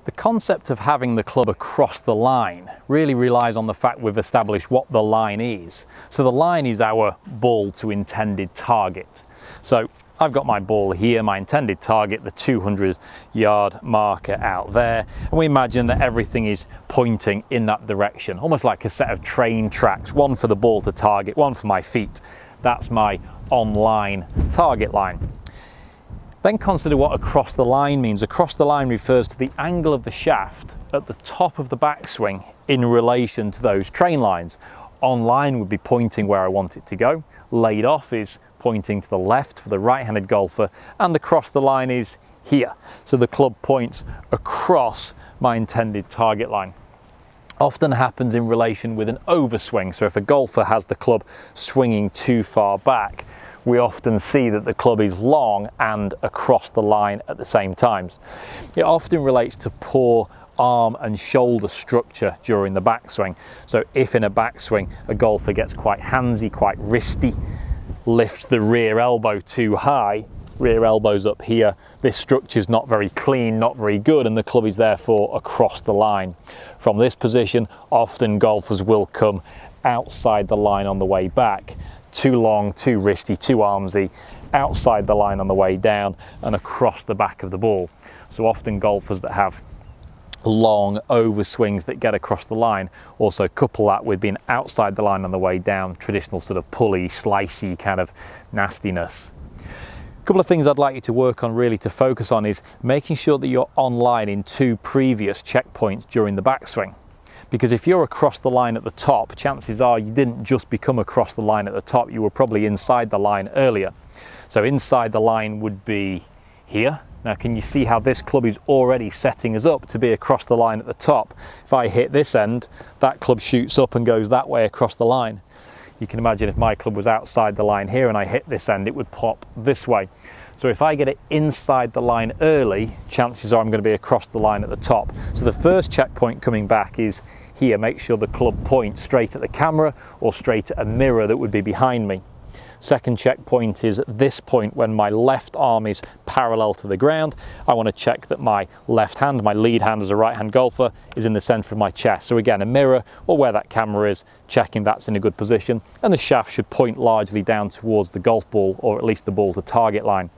The concept of having the club across the line really relies on the fact we've established what the line is. So the line is our ball to intended target. So I've got my ball here, my intended target, the 200-yard marker out there, and we imagine that everything is pointing in that direction, almost like a set of train tracks, one for the ball to target, one for my feet. That's my on-line target line. Then consider what across the line means. Across the line refers to the angle of the shaft at the top of the backswing in relation to those train lines. On line would be pointing where I want it to go. Laid off is pointing to the left for the right-handed golfer, and across the line is here. So the club points across my intended target line. Often happens in relation with an overswing. So if a golfer has the club swinging too far back, we often see that the club is long and across the line at the same times. It often relates to poor arm and shoulder structure during the backswing. So if in a backswing a golfer gets quite handsy, quite wristy, lifts the rear elbow too high, rear elbow's up here, this structure's not very clean, not very good, and the club is therefore across the line. From this position, often golfers will come outside the line on the way back. Too long, too wristy, too armsy, outside the line on the way down and across the back of the ball. So often golfers that have long overswings that get across the line also couple that with being outside the line on the way down, traditional sort of pulley, slicey kind of nastiness. A couple of things I'd like you to work on, really to focus on, is making sure that you're on line in 2 previous checkpoints during the backswing. Because if you're across the line at the top, chances are you didn't just become across the line at the top, you were probably inside the line earlier. So inside the line would be here. Now can you see how this club is already setting us up to be across the line at the top? If I hit this end, that club shoots up and goes that way across the line. You can imagine if my club was outside the line here and I hit this end, it would pop this way. So if I get it inside the line early, chances are I'm going to be across the line at the top. So the first checkpoint coming back is here. Make sure the club points straight at the camera or straight at a mirror that would be behind me. Second checkpoint is at this point when my left arm is parallel to the ground. I want to check that my left hand, my lead hand as a right-hand golfer, is in the center of my chest. So again, a mirror or where that camera is, checking that's in a good position. And the shaft should point largely down towards the golf ball, or at least the ball to target line.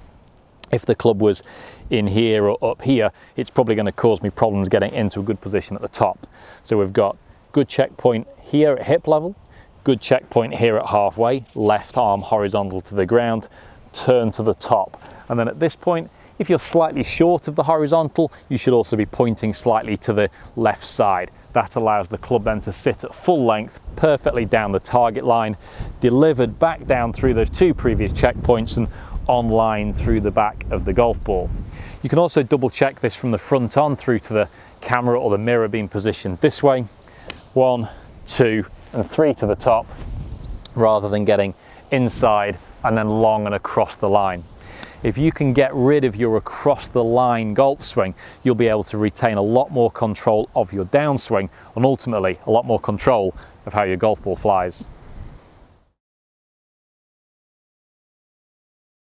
If the club was in here or up here, it's probably going to cause me problems getting into a good position at the top. So we've got good checkpoint here at hip level, good checkpoint here at halfway, left arm horizontal to the ground, turn to the top. And then at this point, if you're slightly short of the horizontal, you should also be pointing slightly to the left side. That allows the club then to sit at full length, perfectly down the target line, delivered back down through those 2 previous checkpoints and on line through the back of the golf ball. You can also double check this from the front on through to the camera or the mirror being positioned this way. 1, 2 and 3 to the top, rather than getting inside and then long and across the line. If you can get rid of your across the line golf swing, you'll be able to retain a lot more control of your downswing and ultimately a lot more control of how your golf ball flies.